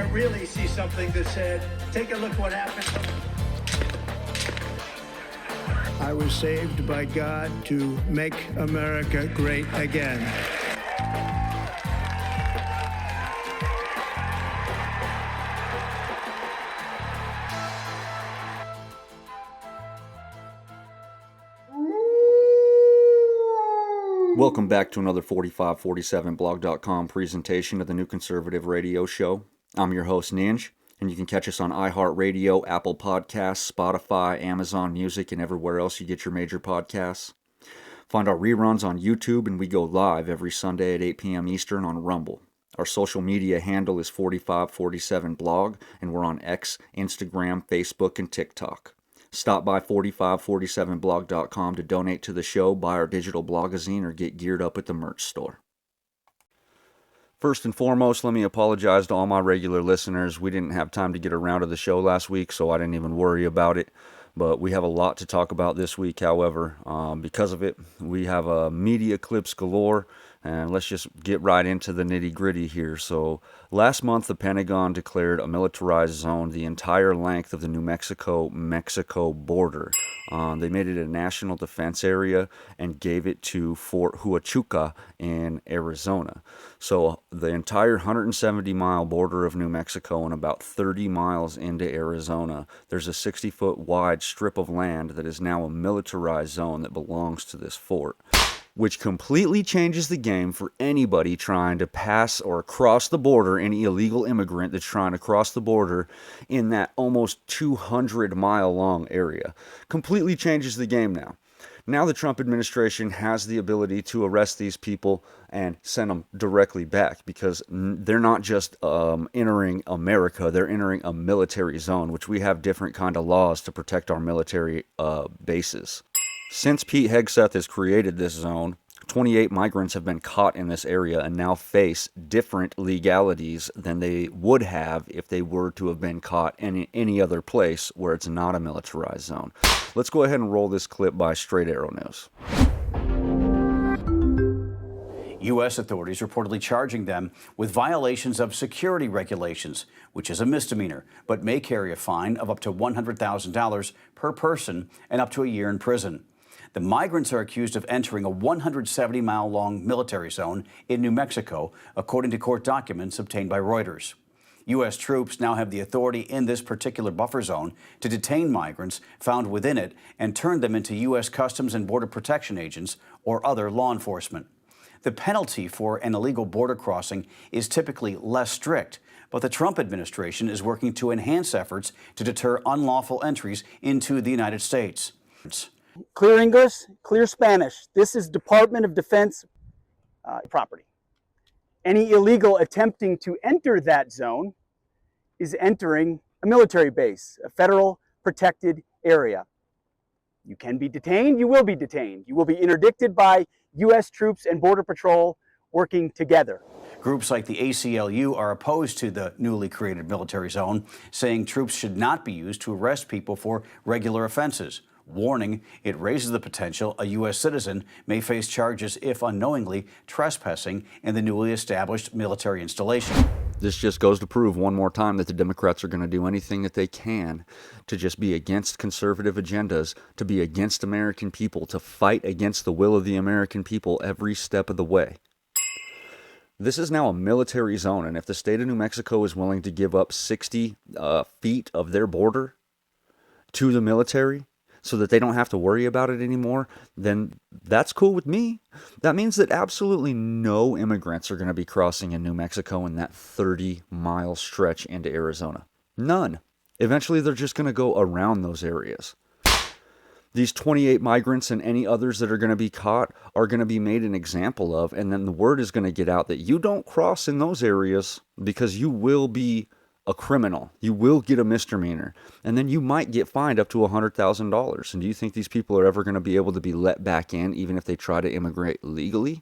to really see something that said, take a look what happened. I was saved by God to make America great again. Welcome back to another 4547blog.com presentation of the New Conservative Radio Show. I'm your host, Ninj, and you can catch us on iHeartRadio, Apple Podcasts, Spotify, Amazon Music, and everywhere else you get your major podcasts. Find our reruns on YouTube, and we go live every Sunday at 8 p.m. Eastern on Rumble. Our social media handle is 4547blog, and we're on X, Instagram, Facebook, and TikTok. Stop by 4547blog.com to donate to the show, buy our digital blogazine, or get geared up at the merch store. First and foremost, let me apologize to all my regular listeners. We didn't have time to get around to the show last week, so I didn't even worry about it. But we have a lot to talk about this week, however. Because of it, we have media clips galore. And let's just get right into the nitty-gritty here. So last month, the Pentagon declared a militarized zone the entire length of the New Mexico border. They made it a national defense area and gave it to Fort Huachuca in Arizona. So the entire 170-mile border of New Mexico and about 30 miles into Arizona, there's a 60-foot wide strip of land that is now a militarized zone that belongs to this fort, which completely changes the game for anybody trying to pass or cross the border, any illegal immigrant that's trying to cross the border in that almost 200-mile-long area. Completely changes the game now. Now the Trump administration has the ability to arrest these people and send them directly back, because they're not just entering America, they're entering a military zone, which we have different kind of laws to protect our military bases. Since Pete Hegseth has created this zone, 28 migrants have been caught in this area and now face different legalities than they would have if they were to have been caught in any other place where it's not a militarized zone. Let's go ahead and roll this clip by Straight Arrow News. U.S. authorities reportedly charging them with violations of security regulations, which is a misdemeanor, but may carry a fine of up to $100,000 per person and up to a year in prison. The migrants are accused of entering a 170-mile-long military zone in New Mexico, according to court documents obtained by Reuters. U.S. troops now have the authority in this particular buffer zone to detain migrants found within it and turn them into U.S. Customs and Border Protection agents or other law enforcement. The penalty for an illegal border crossing is typically less strict, but the Trump administration is working to enhance efforts to deter unlawful entries into the United States. Clear English, clear Spanish. This is Department of Defense property. Any illegal attempting to enter that zone is entering a military base, a federal protected area. You can be detained, you will be detained. You will be interdicted by U.S. troops and Border Patrol working together. Groups like the ACLU are opposed to the newly created military zone, saying troops should not be used to arrest people for regular offenses, warning it raises the potential a U.S. citizen may face charges if unknowingly trespassing in the newly established military installation. This just goes to prove one more time that the Democrats are going to do anything that they can to just be against conservative agendas, to be against American people, to fight against the will of the American people every step of the way. This is now a military zone, and if the state of New Mexico is willing to give up 60 feet of their border to the military so that they don't have to worry about it anymore, then that's cool with me. That means that absolutely no immigrants are going to be crossing in New Mexico in that 30-mile stretch into Arizona. None. Eventually, they're just going to go around those areas. These 28 migrants and any others that are going to be caught are going to be made an example of, and then the word is going to get out that you don't cross in those areas because you will be a criminal. You will get a misdemeanor, and then you might get fined up to $100,000. And do you think these people are ever going to be able to be let back in, even if they try to immigrate legally?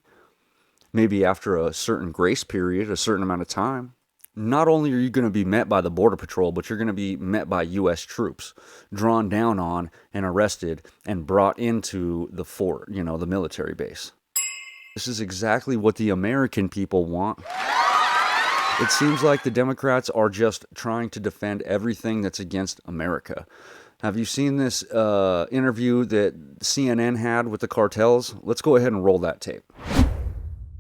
Maybe after a certain grace period, a certain amount of time. Not only are you going to be met by the Border Patrol, but you're going to be met by U.S. troops, drawn down on and arrested and brought into the fort, the military base. This is exactly what the American people want. It seems like the Democrats are just trying to defend everything that's against America. Have you seen this interview that CNN had with the cartels? Let's go ahead and roll that tape.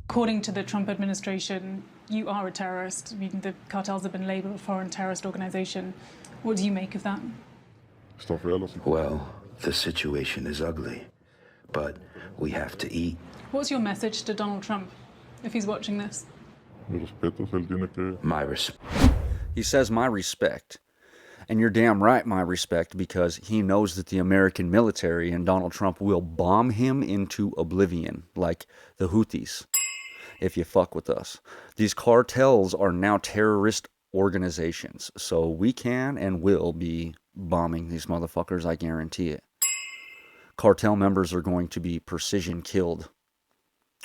According to the Trump administration, you are a terrorist. I mean, the cartels have been labeled a foreign terrorist organization. What do you make of that? Well, the situation is ugly, but we have to eat. What's your message to Donald Trump if he's watching this? My respect. He says, my respect. And you're damn right, my respect, because he knows that the American military and Donald Trump will bomb him into oblivion, like the Houthis, if you fuck with us. These cartels are now terrorist organizations, so we can and will be bombing these motherfuckers, I guarantee it. Cartel members are going to be precision killed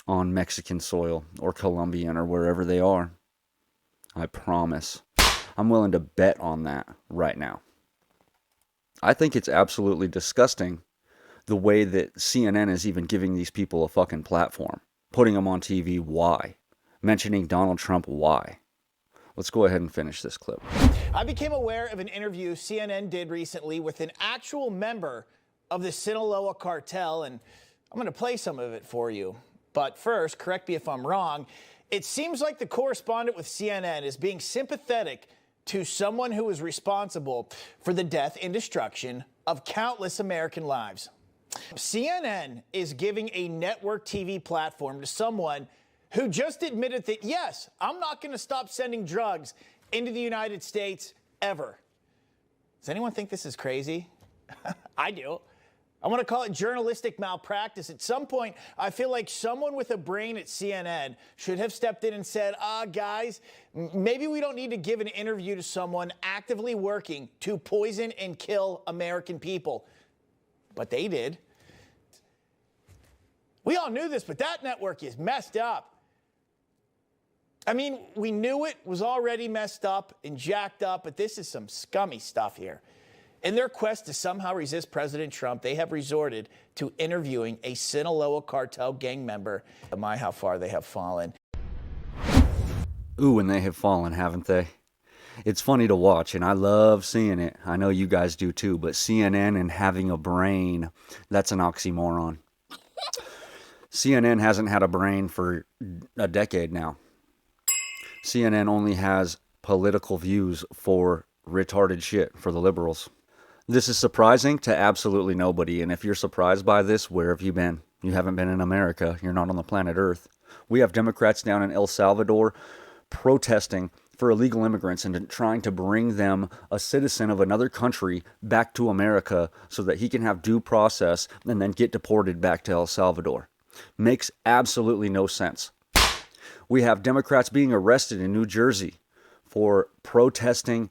on Mexican soil or Colombian or wherever they are. I promise. I'm willing to bet on that right now. I think it's absolutely disgusting the way that CNN is even giving these people a fucking platform. Putting them on TV, why? Mentioning Donald Trump, why? Let's go ahead and finish this clip. I became aware of an interview CNN did recently with an actual member of the Sinaloa cartel, and I'm going to play some of it for you. But first, correct me if I'm wrong, it seems like the correspondent with CNN is being sympathetic to someone who is responsible for the death and destruction of countless American lives. CNN is giving a network TV platform to someone who just admitted that, yes, I'm not going to stop sending drugs into the United States ever. Does anyone think this is crazy? I do. I want to call it journalistic malpractice. At some point, I feel like someone with a brain at CNN should have stepped in and said, guys, maybe we don't need to give an interview to someone actively working to poison and kill American people. But they did. We all knew this, but that network is messed up. I mean, we knew it was already messed up and jacked up, but this is some scummy stuff here. In their quest to somehow resist President Trump, they have resorted to interviewing a Sinaloa cartel gang member. My, how far they have fallen. Ooh, and they have fallen, haven't they? It's funny to watch, and I love seeing it. I know you guys do too, but CNN and having a brain, that's an oxymoron. CNN hasn't had a brain for a decade now. CNN only has political views for retarded shit for the liberals. This is surprising to absolutely nobody, and if you're surprised by this, where have you been? You haven't been in America. You're not on the planet Earth. We have Democrats down in El Salvador protesting for illegal immigrants and trying to bring them, a citizen of another country, back to America so that he can have due process and then get deported back to El Salvador. Makes absolutely no sense. We have Democrats being arrested in New Jersey for protesting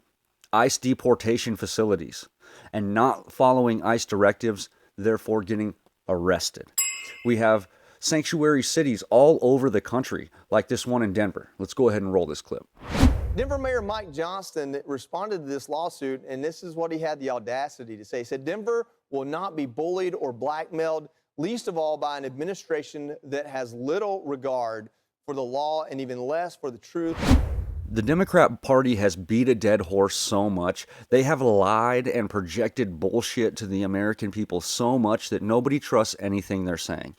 ICE deportation facilities and not following ICE directives, therefore getting arrested. We have sanctuary cities all over the country, like this one in Denver. Let's go ahead and roll this clip. Denver Mayor Mike Johnston responded to this lawsuit, and this is what he had the audacity to say. He said, Denver will not be bullied or blackmailed, least of all by an administration that has little regard for the law and even less for the truth. The Democrat Party has beat a dead horse so much. They have lied and projected bullshit to the American people so much that nobody trusts anything they're saying.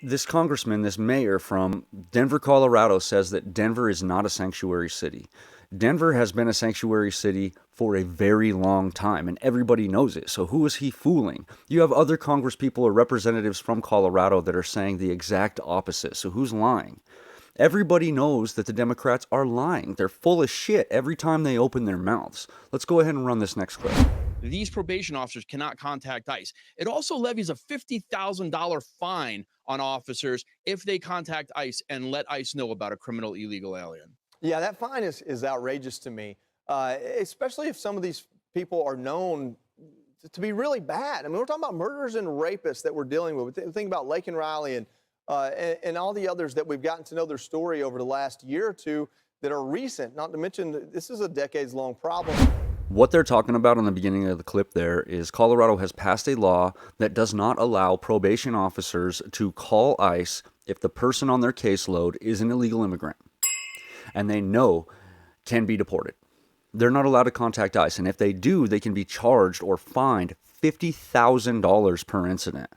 This congressman, this mayor from Denver, Colorado, says that Denver is not a sanctuary city. Denver has been a sanctuary city for a very long time, and everybody knows it. So who is he fooling? You have other congresspeople or representatives from Colorado that are saying the exact opposite. So who's lying? Everybody knows that the Democrats are lying. They're full of shit every time they open their mouths. Let's go ahead and run this next clip. These probation officers cannot contact ICE. It also levies a $50,000 fine on officers if they contact ICE and let ICE know about a criminal illegal alien. Yeah, that fine is outrageous to me, especially if some of these people are known to be really bad. I mean, we're talking about murderers and rapists that we're dealing with. Think about Lake and Riley and all the others that we've gotten to know their story over the last year or two that are recent, not to mention this is a decades-long problem. What they're talking about in the beginning of the clip there is Colorado has passed a law that does not allow probation officers to call ICE if the person on their caseload is an illegal immigrant. and they know can be deported. They're not allowed to contact ICE, and if they do, they can be charged or fined $50,000 per incident.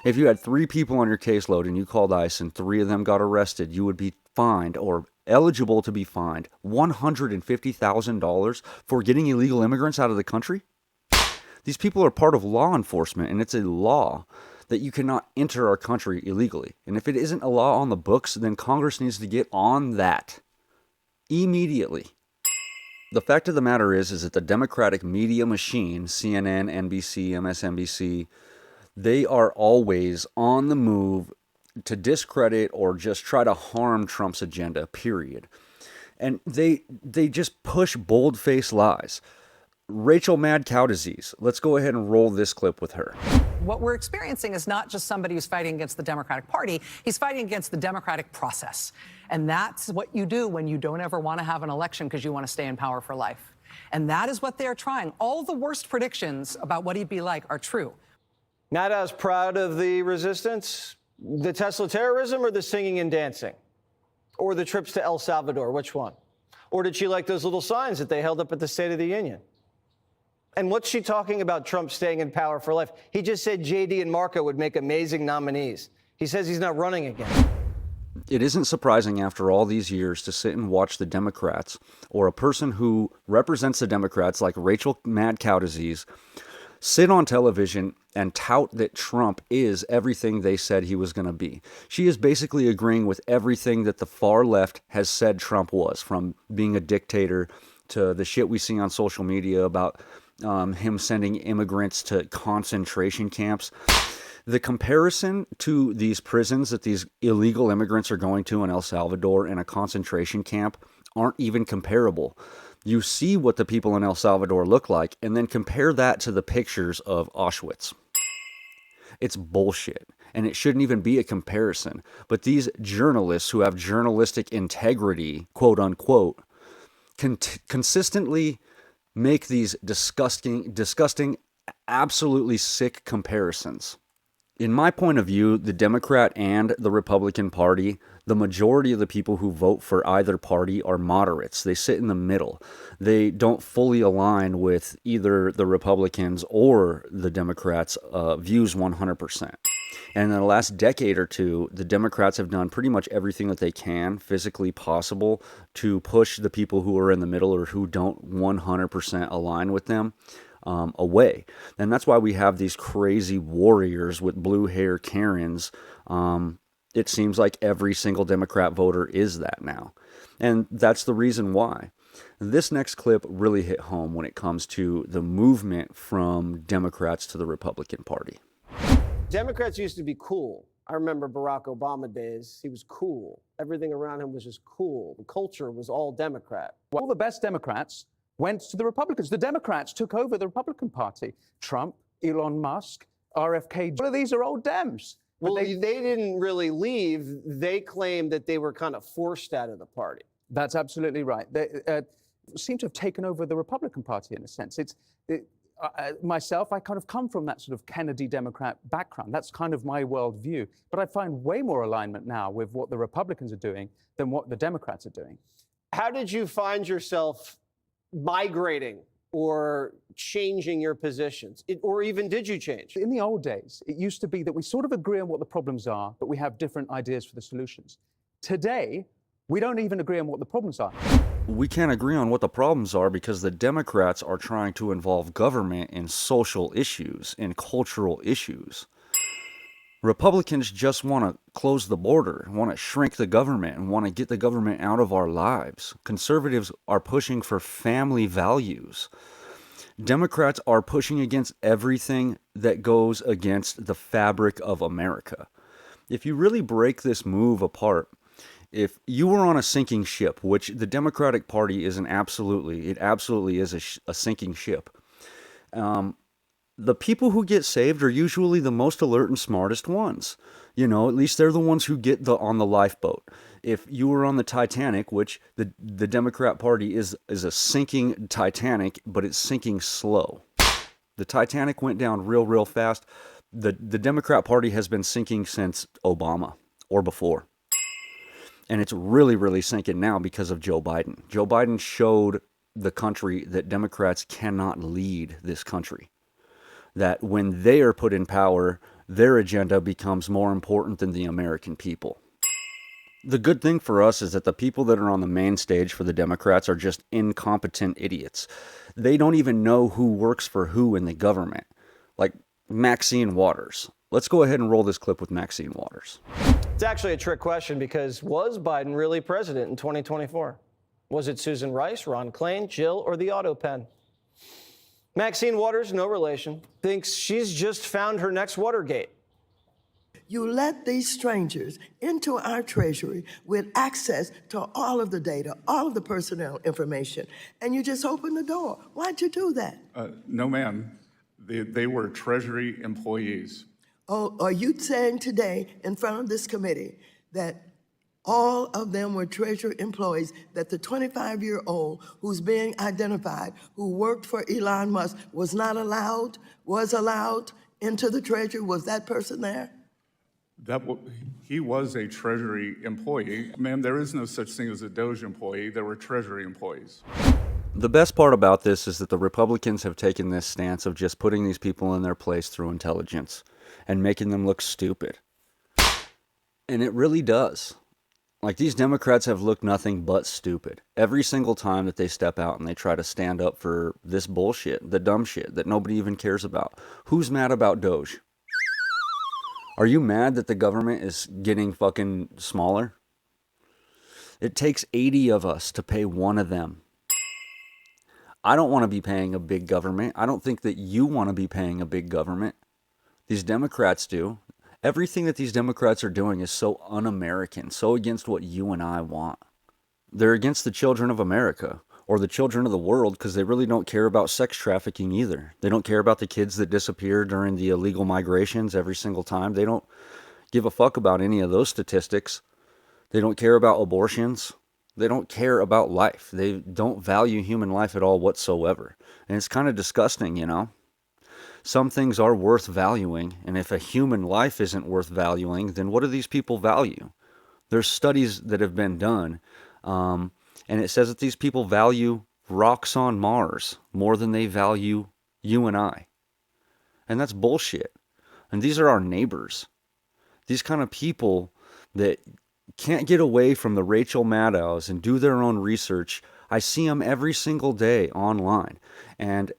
If you had 3 people on your caseload and you called ICE and 3 of them got arrested, you would be fined or eligible to be fined $150,000 for getting illegal immigrants out of the country. These people are part of law enforcement, and it's a law that you cannot enter our country illegally. And if it isn't a law on the books, then Congress needs to get on that immediately. The fact of the matter is that the Democratic media machine, CNN, NBC, MSNBC, they are always on the move to discredit or just try to harm Trump's agenda, period. And they just push bold-faced lies. Rachel Mad Cow Disease. Let's go ahead and roll this clip with her. What we're experiencing is not just somebody who's fighting against the Democratic Party, he's fighting against the democratic process. And that's what you do when you don't ever want to have an election because you want to stay in power for life. And that is what they're trying. All the worst predictions about what he'd be like are true. Not as proud of the resistance, the Tesla terrorism, or the singing and dancing? Or the trips to El Salvador, which one? Or did she like those little signs that they held up at the State of the Union? And what's she talking about Trump staying in power for life? He just said JD and Marco would make amazing nominees. He says he's not running again. It isn't surprising after all these years to sit and watch the Democrats, or a person who represents the Democrats like Rachel Mad Cow Disease, sit on television and tout that Trump is everything they said he was going to be. She is basically agreeing with everything that the far left has said Trump was, from being a dictator to the shit we see on social media about him sending immigrants to concentration camps. The comparison to these prisons that these illegal immigrants are going to in El Salvador and a concentration camp aren't even comparable. You see what the people in El Salvador look like, and then compare that to the pictures of Auschwitz. It's bullshit, and it shouldn't even be a comparison. But these journalists who have journalistic integrity, quote unquote, consistently make these disgusting, absolutely sick comparisons. In my point of view, the Democrat and the Republican Party, the majority of the people who vote for either party are moderates. They sit in the middle. They don't fully align with either the Republicans or the Democrats' views 100%. And in the last decade or two, the Democrats have done pretty much everything that they can physically possible to push the people who are in the middle or who don't 100% align with them away. And that's why we have these crazy warriors with blue hair Karens. It seems like every single Democrat voter is that now. And that's the reason why. This next clip really hit home when it comes to the movement from Democrats to the Republican Party. Democrats used to be cool. I remember Barack Obama days. He was cool. Everything around him was just cool. The culture was all Democrat. All the best Democrats went to the Republicans. The Democrats took over the Republican Party. Trump, Elon Musk, RFK, all of these are old Dems. Well, they didn't really leave. They claimed that they were kind of forced out of the party. That's absolutely right. They seem to have taken over the Republican Party in a sense. Myself, I kind of come from that sort of Kennedy Democrat background. That's kind of my worldview. But I find way more alignment now with what the Republicans are doing than what the Democrats are doing. How did you find yourself migrating or changing your positions? Or even did you change? In the old days, it used to be that we sort of agree on what the problems are, but we have different ideas for the solutions. Today, we don't even agree on what the problems are. We can't agree on what the problems are because the Democrats are trying to involve government in social issues and cultural issues. Republicans just want to close the border, want to shrink the government, and want to get the government out of our lives. Conservatives are pushing for family values. Democrats are pushing against everything that goes against the fabric of America. If you really break this move apart, if you were on a sinking ship, which the Democratic Party is it absolutely is a sinking ship. The people who get saved are usually the most alert and smartest ones. You know, at least they're the ones who get on the lifeboat. If you were on the Titanic, which the Democrat Party is a sinking Titanic, but it's sinking slow. The Titanic went down real fast. The Democrat Party has been sinking since Obama or before. And it's really, really sinking now because of Joe Biden. Joe Biden showed the country that Democrats cannot lead this country. That when they are put in power, their agenda becomes more important than the American people. The good thing for us is that the people that are on the main stage for the Democrats are just incompetent idiots. They don't even know who works for who in the government. Like Maxine Waters. Let's go ahead and roll this clip with Maxine Waters. It's actually a trick question because was Biden really president in 2024? Was it Susan Rice, Ron Klain, Jill, or the auto pen? Maxine Waters, no relation, thinks she's just found her next Watergate. You let these strangers into our treasury with access to all of the data, all of the personnel information, and you just open the door. Why'd you do that? No, ma'am. They were Treasury employees. Oh, are you saying today in front of this committee that all of them were Treasury employees, that the 25-year-old who's being identified, who worked for Elon Musk, was allowed into the Treasury? Was that person there? He was a Treasury employee. Ma'am, there is no such thing as a Doge employee. There were Treasury employees. The best part about this is that the Republicans have taken this stance of just putting these people in their place through intelligence and making them look stupid. And it really does. Like, these Democrats have looked nothing but stupid every single time that they step out and they try to stand up for this bullshit, the dumb shit that nobody even cares about. Who's mad about Doge? Are you mad that the government is getting fucking smaller? It takes 80 of us to pay one of them. I don't want to be paying a big government. I don't think that you want to be paying a big government. These Democrats do. Everything that these Democrats are doing is so un-American, so against what you and I want. They're against the children of America, or the children of the world, because they really don't care about sex trafficking either. They don't care about the kids that disappear during the illegal migrations every single time. They don't give a fuck about any of those statistics. They don't care about abortions. They don't care about life. They don't value human life at all whatsoever. And it's kind of disgusting, you know? Some things are worth valuing, and if a human life isn't worth valuing, then what do these people value? There's studies that have been done, and it says that these people value rocks on Mars more than they value you and I. And that's bullshit. And these are our neighbors. These kind of people that can't get away from the Rachel Maddows and do their own research. I see them every single day online. And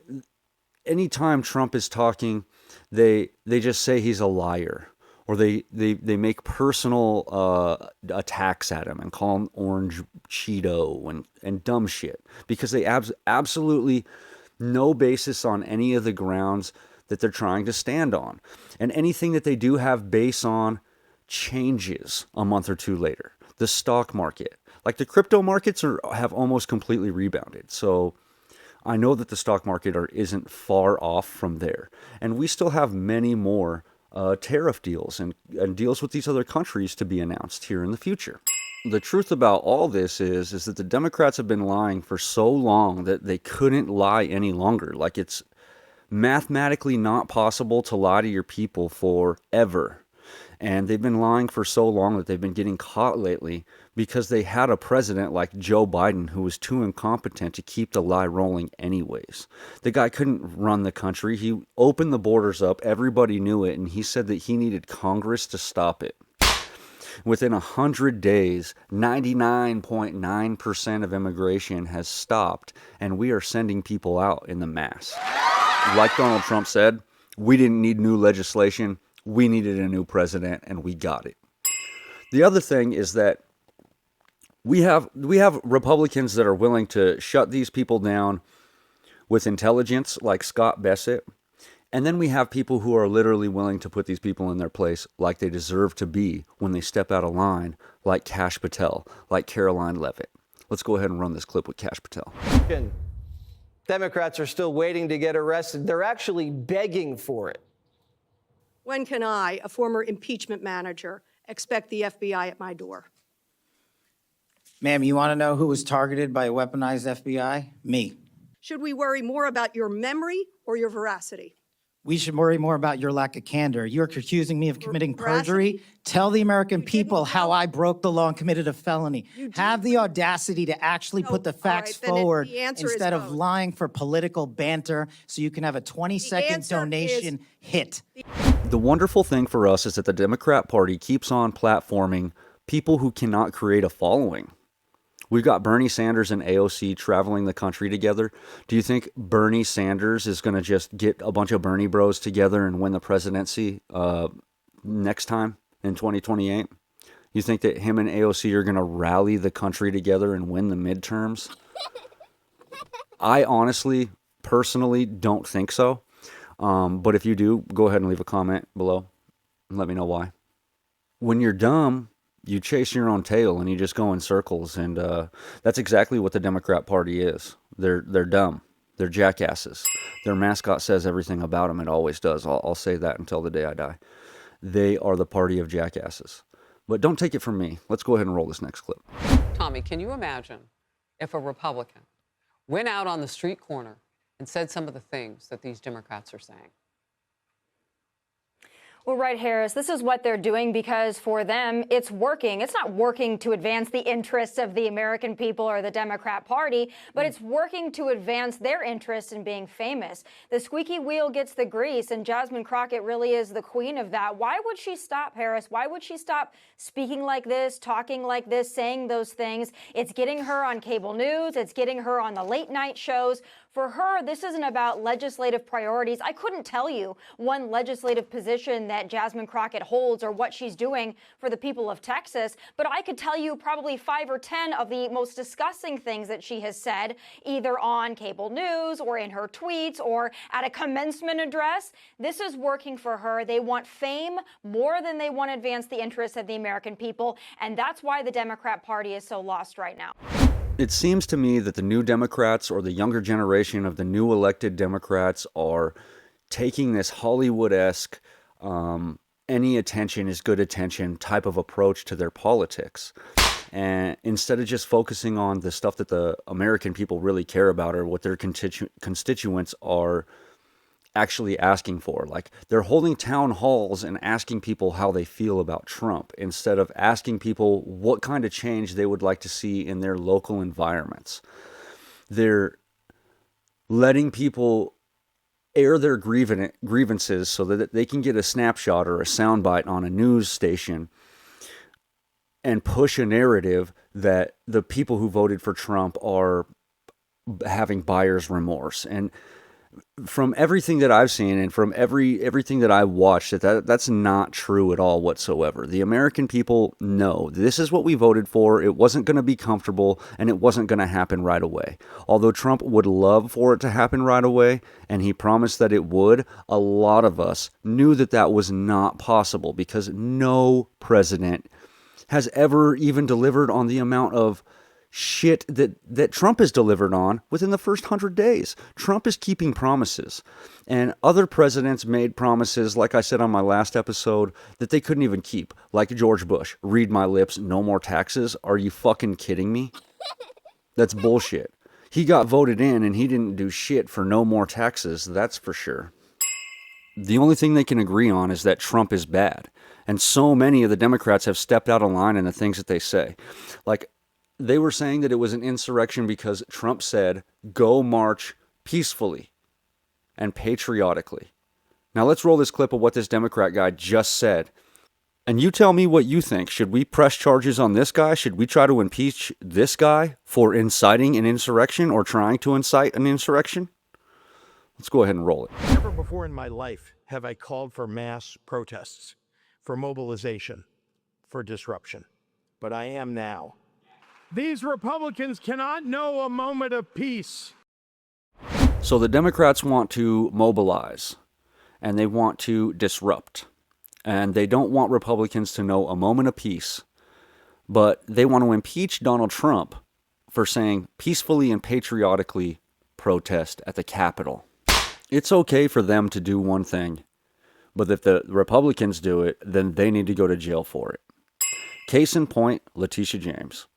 anytime Trump is talking, they just say he's a liar. Or they make personal attacks at him and call him Orange Cheeto and dumb shit. Because they absolutely no basis on any of the grounds that they're trying to stand on. And anything that they do have base on changes a month or two later. The stock market, like the crypto markets have almost completely rebounded. So I know that the stock market isn't far off from there. And we still have many more tariff deals and deals with these other countries to be announced here in the future. The truth about all this is that the Democrats have been lying for so long that they couldn't lie any longer. Like, it's mathematically not possible to lie to your people forever. And they've been lying for so long that they've been getting caught lately because they had a president like Joe Biden who was too incompetent to keep the lie rolling anyways. The guy couldn't run the country. He opened the borders up. Everybody knew it. And he said that he needed Congress to stop it. Within 100 days, 99.9% of immigration has stopped, and we are sending people out in the mass. Like Donald Trump said, we didn't need new legislation. We needed a new president, and we got it. The other thing is that we have Republicans that are willing to shut these people down with intelligence, like Scott Bessent. And then we have people who are literally willing to put these people in their place like they deserve to be when they step out of line, like Kash Patel, like Caroline Leavitt. Let's go ahead and run this clip with Kash Patel. Democrats are still waiting to get arrested. They're actually begging for it. When can I, a former impeachment manager, expect the FBI at my door? Ma'am, you want to know who was targeted by a weaponized FBI? Me. Should we worry more about your memory or your veracity? We should worry more about your lack of candor. You're accusing me of committing perjury. Tell the American people how I broke the law and committed a felony. Have the audacity to actually put the facts forward instead of lying for political banter so you can have a 20-second donation hit. The wonderful thing for us is that the Democrat Party keeps on platforming people who cannot create a following. We've got Bernie Sanders and AOC traveling the country together. Do you think Bernie Sanders is going to just get a bunch of Bernie bros together and win the presidency next time in 2028? You think that him and AOC are going to rally the country together and win the midterms? I honestly, personally don't think so. But if you do, go ahead and leave a comment below and let me know why. When you're dumb, you chase your own tail and you just go in circles, and that's exactly what the Democrat Party is. They're dumb. They're jackasses. Their mascot says everything about them. It always does. I'll say that until the day I die. They are the party of jackasses. But don't take it from me. Let's go ahead and roll this next clip. Tommy, can you imagine if a Republican went out on the street corner and said some of the things that these Democrats are saying? Well, right, Harris, this is what they're doing because for them, it's working. It's not working to advance the interests of the American people or the Democrat Party, but it's working to advance their interest in being famous. The squeaky wheel gets the grease, and Jasmine Crockett really is the queen of that. Why would she stop, Harris? Why would she stop speaking like this, talking like this, saying those things? It's getting her on cable news. It's getting her on the late night shows. For her, this isn't about legislative priorities. I couldn't tell you one legislative position that Jasmine Crockett holds or what she's doing for the people of Texas, but I could tell you probably 5 or 10 of the most disgusting things that she has said, either on cable news or in her tweets or at a commencement address. This is working for her. They want fame more than they want to advance the interests of the American people, and that's why the Democrat Party is so lost right now. It seems to me that the new Democrats, or the younger generation of the new elected Democrats, are taking this Hollywood-esque, any attention is good attention type of approach to their politics. And instead of just focusing on the stuff that the American people really care about or what their constituents are actually asking for. Like, they're holding town halls and asking people how they feel about Trump instead of asking people what kind of change they would like to see in their local environments. They're letting people air their grievances so that they can get a snapshot or a soundbite on a news station and push a narrative that the people who voted for Trump are having buyer's remorse. And from everything that I've seen and from everything that I've watched, that's not true at all whatsoever. The American people know this is what we voted for. It wasn't going to be comfortable, and it wasn't going to happen right away. Although Trump would love for it to happen right away, and he promised that it would, a lot of us knew that that was not possible because no president has ever even delivered on the amount of shit that Trump has delivered on within the first 100 days. Trump is keeping promises. And other presidents made promises, like I said on my last episode, that they couldn't even keep. Like George Bush. Read my lips, no more taxes. Are you fucking kidding me? That's bullshit. He got voted in and he didn't do shit for no more taxes, that's for sure. The only thing they can agree on is that Trump is bad. And so many of the Democrats have stepped out of line in the things that they say. Like, they were saying that it was an insurrection because Trump said, go march peacefully and patriotically. Now let's roll this clip of what this Democrat guy just said. And you tell me what you think. Should we press charges on this guy? Should we try to impeach this guy for inciting an insurrection or trying to incite an insurrection? Let's go ahead and roll it. Never before in my life have I called for mass protests, for mobilization, for disruption. But I am now. These Republicans cannot know a moment of peace. So the Democrats want to mobilize, and they want to disrupt, and they don't want Republicans to know a moment of peace, but they want to impeach Donald Trump for saying peacefully and patriotically protest at the Capitol. It's okay for them to do one thing, but if the Republicans do it, then they need to go to jail for it. Case in point, Letitia James.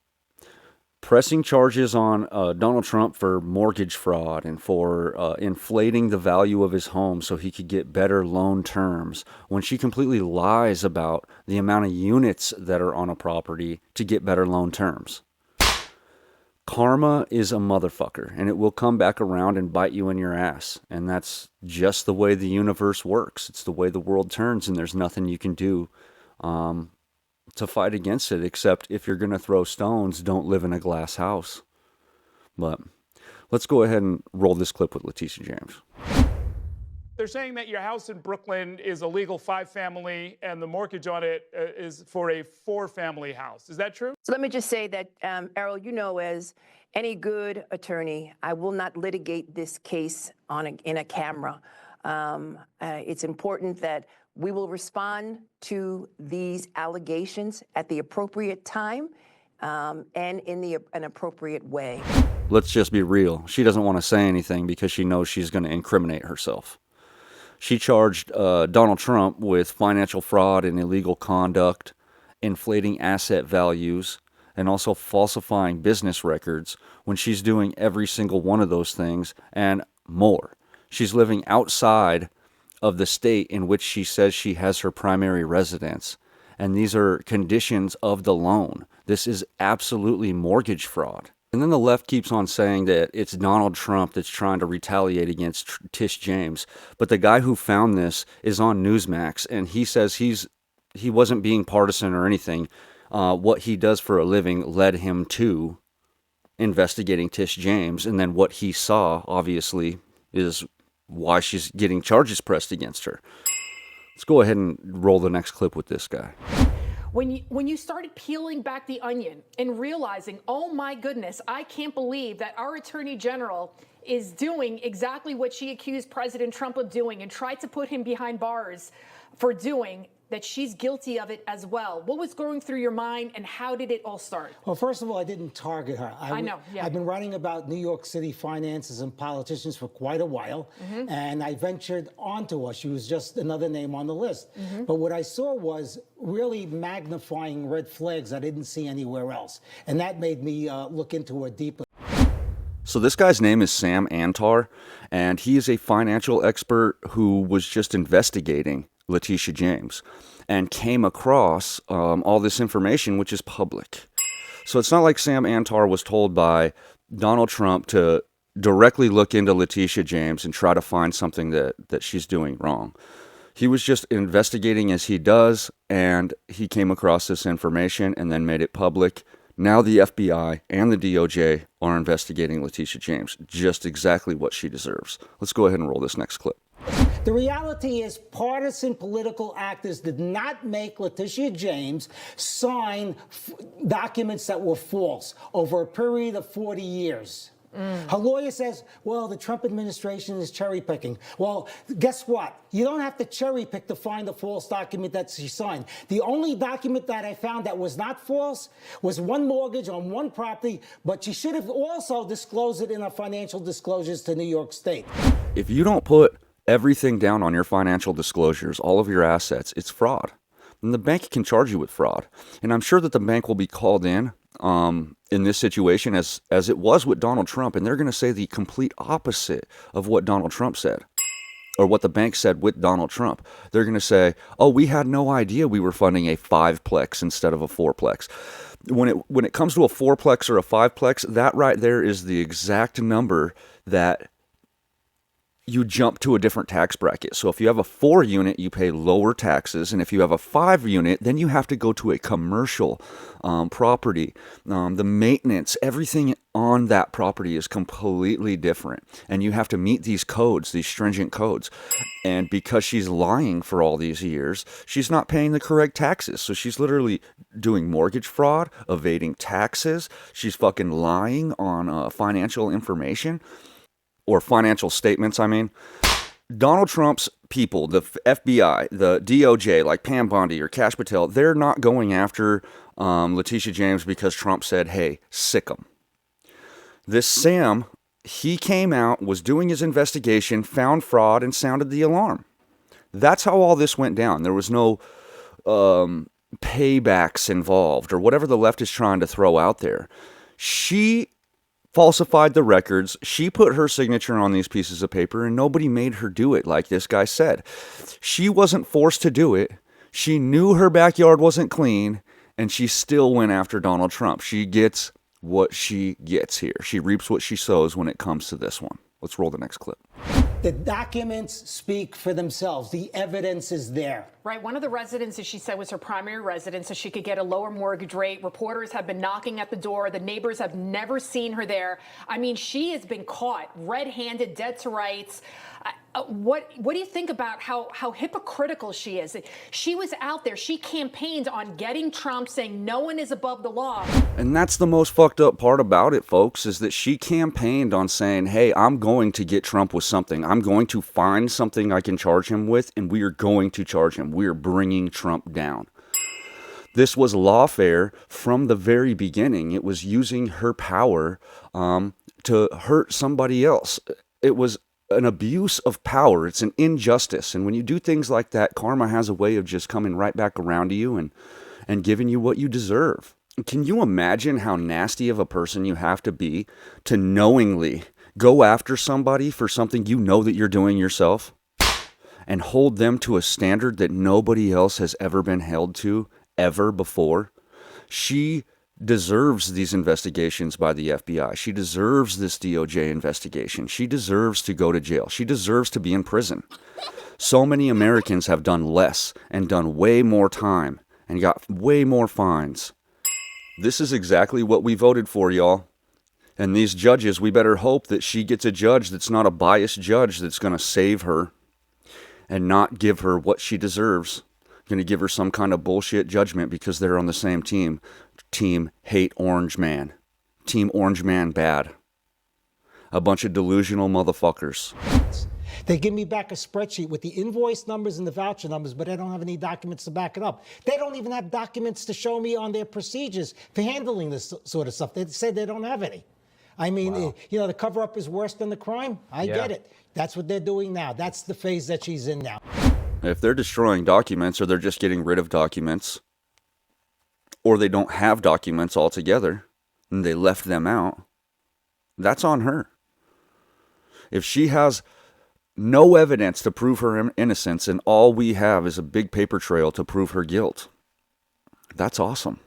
pressing charges on Donald Trump for mortgage fraud and for inflating the value of his home so he could get better loan terms, when she completely lies about the amount of units that are on a property to get better loan terms. Karma is a motherfucker, and it will come back around and bite you in your ass. And that's just the way the universe works. It's the way the world turns, and there's nothing you can do to fight against it, except if you're going to throw stones, don't live in a glass house. But let's go ahead and roll this clip with Leticia James. They're saying that your house in Brooklyn is a legal 5-family and the mortgage on it is for a 4-family house. Is that true? So let me just say that, Errol, you know, as any good attorney, I will not litigate this case in a camera. It's important that we will respond to these allegations at the appropriate time and in an appropriate way. Let's just be real. She doesn't want to say anything because she knows she's going to incriminate herself. She charged Donald Trump with financial fraud and illegal conduct, inflating asset values, and also falsifying business records when she's doing every single one of those things and more. She's living outside of the state in which she says she has her primary residence. And these are conditions of the loan. This is absolutely mortgage fraud. And then the left keeps on saying that it's Donald Trump that's trying to retaliate against Tish James. But the guy who found this is on Newsmax, and he says he wasn't being partisan or anything. What he does for a living led him to investigating Tish James. And then what he saw, obviously, is why she's getting charges pressed against her. Let's go ahead and roll the next clip with this guy. When you started peeling back the onion and realizing, oh my goodness, I can't believe that our Attorney General is doing exactly what she accused President Trump of doing and tried to put him behind bars for doing, that she's guilty of it as well. What was going through your mind and how did it all start? Well, first of all, I didn't target her. I know, yeah. I've been writing about New York City finances and politicians for quite a while, and I ventured onto her. She was just another name on the list. But what I saw was really magnifying red flags I didn't see anywhere else, and that made me look into her deeper. So this guy's name is Sam Antar, and he is a financial expert who was just investigating Leticia James and came across all this information, which is public. So it's not like Sam Antar was told by Donald Trump to directly look into Leticia James and try to find something that she's doing wrong. He was just investigating as he does, and he came across this information and then made it public. Now the FBI and the DOJ are investigating Leticia James, just exactly what she deserves. Let's go ahead and roll this next clip. The reality is partisan political actors did not make Leticia James sign documents that were false over a period of 40 years. Her lawyer says, well, the Trump administration is cherry picking. Well, guess what? You don't have to cherry pick to find a false document that she signed. The only document that I found that was not false was one mortgage on one property, but she should have also disclosed it in her financial disclosures to New York State. If you don't put everything down on your financial disclosures, all of your assets, it's fraud. And the bank can charge you with fraud. And I'm sure that the bank will be called in this situation as it was with Donald Trump, and they're going to say the complete opposite of what Donald Trump said, or what the bank said with Donald Trump. They're going to say, oh, we had no idea we were funding a 5-plex instead of a 4-plex. When it comes to a 4-plex or a 5-plex, that right there is the exact number that you jump to a different tax bracket. So if you have a 4-unit, you pay lower taxes. And if you have a 5-unit, then you have to go to a commercial property. The maintenance, everything on that property is completely different. And you have to meet these codes, these stringent codes. And because she's lying for all these years, she's not paying the correct taxes. So she's literally doing mortgage fraud, evading taxes. She's fucking lying on financial information. Or financial statements, I mean. Donald Trump's people, the FBI, the DOJ, like Pam Bondi or Kash Patel, they're not going after Leticia James because Trump said, hey, sick 'em. This Sam, he came out, was doing his investigation, found fraud, and sounded the alarm. That's how all this went down. There was no paybacks involved or whatever the left is trying to throw out there. She falsified the records. She put her signature on these pieces of paper, and nobody made her do it, like this guy said. She wasn't forced to do it. She knew her backyard wasn't clean, and she still went after Donald Trump. She gets what she gets here. She reaps what she sows when it comes to this one. Let's roll the next clip. The documents speak for themselves. The evidence is there. Right. One of the residences, she said, was her primary residence, so she could get a lower mortgage rate. Reporters have been knocking at the door. The neighbors have never seen her there. I mean, she has been caught red-handed, dead to rights. What do you think about how hypocritical she is? She was out there. She campaigned on getting Trump, saying no one is above the law. And that's the most fucked up part about it, folks, is that she campaigned on saying, hey, I'm going to get Trump with something. I'm going to find something I can charge him with, and we are going to charge him. We are bringing Trump down. This was lawfare from the very beginning. It was using her power to hurt somebody else. It was an abuse of power. It's an injustice. And when you do things like that, karma has a way of just coming right back around to you and giving you what you deserve. Can you imagine how nasty of a person you have to be to knowingly go after somebody for something you know that you're doing yourself and hold them to a standard that nobody else has ever been held to ever before? She deserves these investigations by the FBI. She deserves this DOJ investigation. She deserves to go to jail. She deserves to be in prison. So many Americans have done less and done way more time and got way more fines. This is exactly what we voted for, y'all. And these judges, we better hope that she gets a judge that's not a biased judge that's going to save her and not give her what she deserves. Going to give her some kind of bullshit judgment because they're on the same team. Team hate Orange Man. Team Orange Man bad. A bunch of delusional motherfuckers. They give me back a spreadsheet with the invoice numbers and the voucher numbers, but I don't have any documents to back it up. They don't even have documents to show me on their procedures for handling this sort of stuff. They said they don't have any. I mean, you know, the cover-up is worse than the crime. I get it. That's what they're doing now. That's the phase that she's in now. If they're destroying documents or they're just getting rid of documents, or they don't have documents altogether and they left them out, that's on her. If she has no evidence to prove her innocence and all we have is a big paper trail to prove her guilt, that's awesome.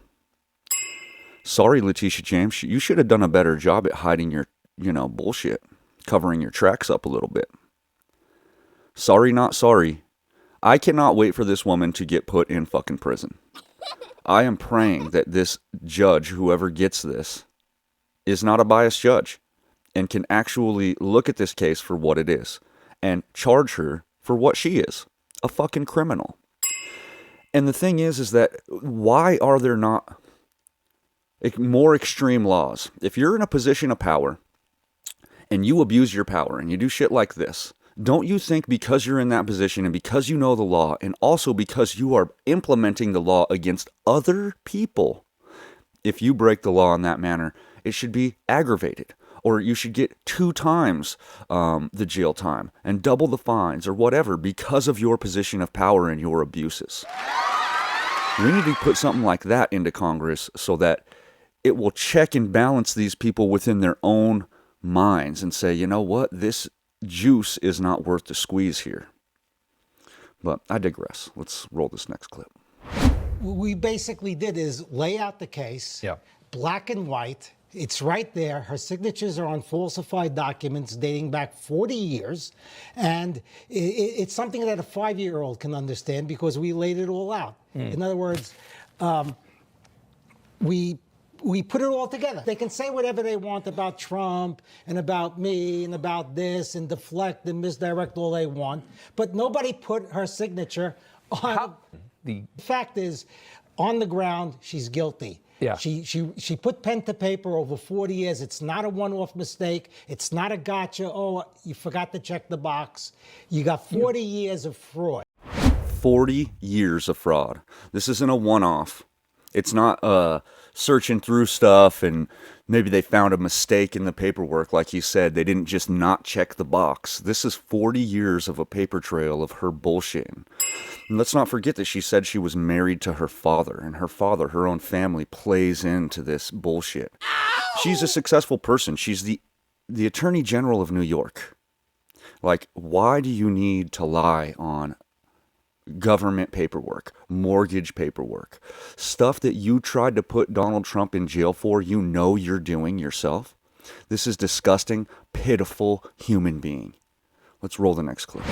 Sorry, Letitia James, you should have done a better job at hiding your, bullshit, covering your tracks up a little bit. Sorry, not sorry. I cannot wait for this woman to get put in fucking prison. I am praying that this judge, whoever gets this, is not a biased judge and can actually look at this case for what it is and charge her for what she is, a fucking criminal. And the thing is that why are there not more extreme laws? If you're in a position of power and you abuse your power and you do shit like this, don't you think because you're in that position and because you know the law and also because you are implementing the law against other people, if you break the law in that manner, it should be aggravated, or you should get 2 times the jail time and double the fines or whatever because of your position of power and your abuses. We need to put something like that into Congress so that it will check and balance these people within their own minds and say, you know what, this juice is not worth the squeeze here. But I digress. Let's roll this next clip. What we basically did is lay out the case, black and white. It's right there. Her signatures are on falsified documents dating back 40 years. And it's something that a 5-year-old can understand because we laid it all out. In other words, we put it all together. They can say whatever they want about Trump and about me and about this and deflect and misdirect all they want. But nobody put her signature on. The fact is, on the ground, she's guilty. Yeah. She put pen to paper over 40 years. It's not a one-off mistake. It's not a gotcha. Oh, you forgot to check the box. You got 40 years of fraud. 40 years of fraud. This isn't a one-off. It's not searching through stuff and maybe they found a mistake in the paperwork. Like he said, they didn't just not check the box. This is 40 years of a paper trail of her bullshitting. And let's not forget that she said she was married to her father, and her father, her own family, plays into this bullshit. She's a successful person. She's the Attorney General of New York. Like, why do you need to lie on government paperwork, mortgage paperwork, stuff that you tried to put Donald Trump in jail for, you know you're doing yourself? This is disgusting, pitiful human being. Let's roll the next clip.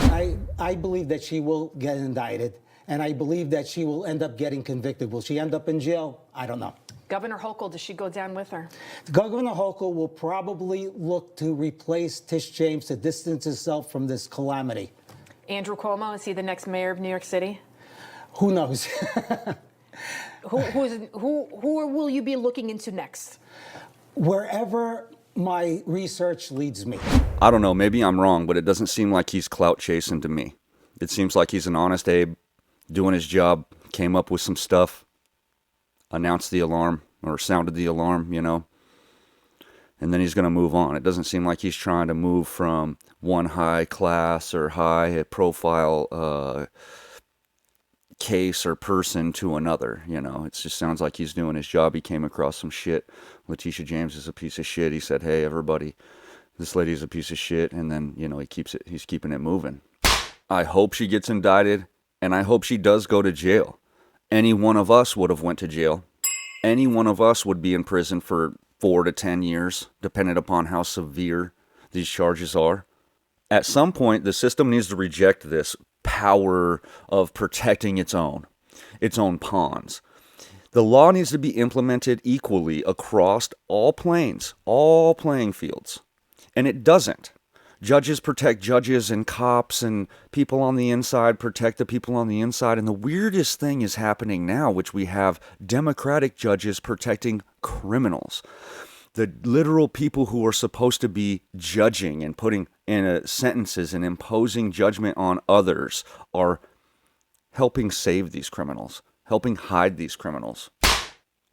I believe that she will get indicted, and I believe that she will end up getting convicted. Will she end up in jail? I don't know. Governor Hochul, does she go down with her? Governor Hochul will probably look to replace Tish James to distance herself from this calamity. Andrew Cuomo, is he the next mayor of New York City? Who knows? Who will you be looking into next? Wherever my research leads me. I don't know, maybe I'm wrong, but it doesn't seem like he's clout chasing to me. It seems like he's an honest Abe, doing his job, came up with some stuff, announced the alarm, or sounded the alarm, you know, and then he's going to move on. It doesn't seem like he's trying to move from one high class or high profile case or person to another, you know. It just sounds like he's doing his job. He came across some shit. Letitia James is a piece of shit. He said, hey, everybody, this lady's a piece of shit. And then, you know, he's keeping it moving. I hope she gets indicted, and I hope she does go to jail. Any one of us would have went to jail. Any one of us would be in prison for 4 to 10 years, depending upon how severe these charges are. At some point, the system needs to reject this power of protecting its own pawns. The law needs to be implemented equally across all playing fields. And it doesn't. Judges protect judges, and cops and people on the inside protect the people on the inside. And the weirdest thing is happening now, which we have Democratic judges protecting criminals. The literal people who are supposed to be judging and putting in sentences and imposing judgment on others are helping save these criminals, helping hide these criminals.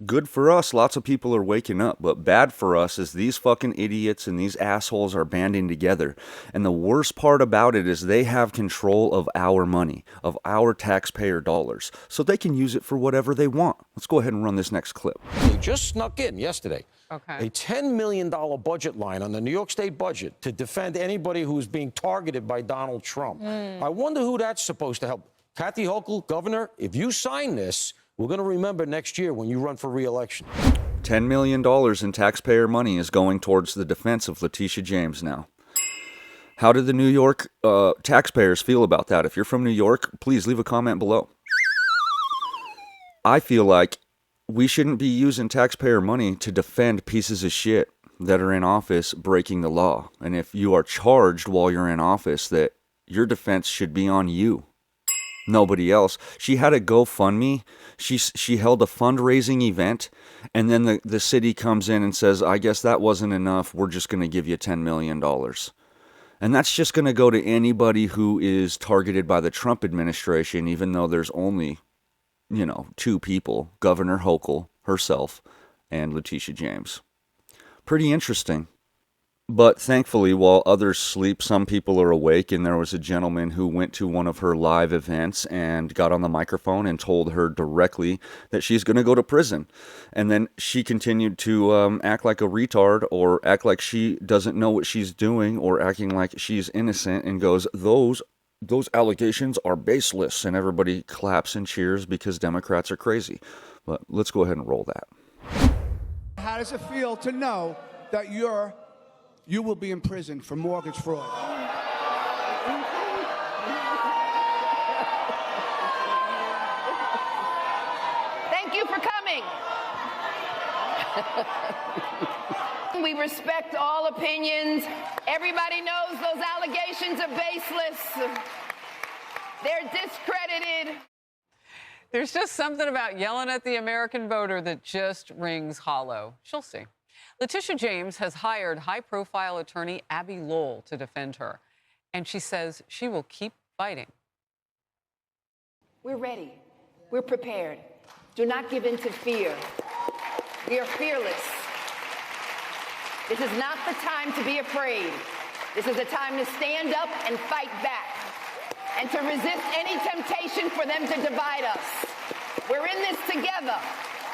Good for us, lots of people are waking up, but bad for us is these fucking idiots and these assholes are banding together. And the worst part about it is they have control of our money, of our taxpayer dollars, so they can use it for whatever they want. Let's go ahead and run this next clip. They just snuck in yesterday a Okay. $10 million budget line on the New York State budget to defend anybody who's being targeted by Donald Trump. I wonder who that's supposed to help. Kathy Hochul, Governor, if you sign this, we're going to remember next year when you run for re-election. $10 million in taxpayer money is going towards the defense of Letitia James now. How do the New York taxpayers feel about that? If you're from New York, please leave a comment below. I feel like we shouldn't be using taxpayer money to defend pieces of shit that are in office breaking the law. And if you are charged while you're in office, that your defense should be on you. Nobody else. She had a GoFundMe. She held a fundraising event, and then the city comes in and says, I guess that wasn't enough. We're just going to give you $10 million. And that's just going to go to anybody who is targeted by the Trump administration, even though there's only, 2 people, Governor Hochul, herself, and Letitia James. Pretty interesting. But thankfully, while others sleep, some people are awake, and there was a gentleman who went to one of her live events and got on the microphone and told her directly that she's going to go to prison. And then she continued to act like a retard, or act like she doesn't know what she's doing, or acting like she's innocent, and goes, those allegations are baseless. And everybody claps and cheers because Democrats are crazy. But let's go ahead and roll that. How does it feel to know that you will be in prison for mortgage fraud? Thank you for coming. We respect all opinions. Everybody knows those allegations are baseless. They're discredited. There's just something about yelling at the American voter that just rings hollow. She'll see. Letitia James has hired high-profile attorney Abby Lowell to defend her, and she says she will keep fighting. We're ready. We're prepared. Do not give in to fear. We are fearless. This is not the time to be afraid. This is a time to stand up and fight back and to resist any temptation for them to divide us. We're in this together.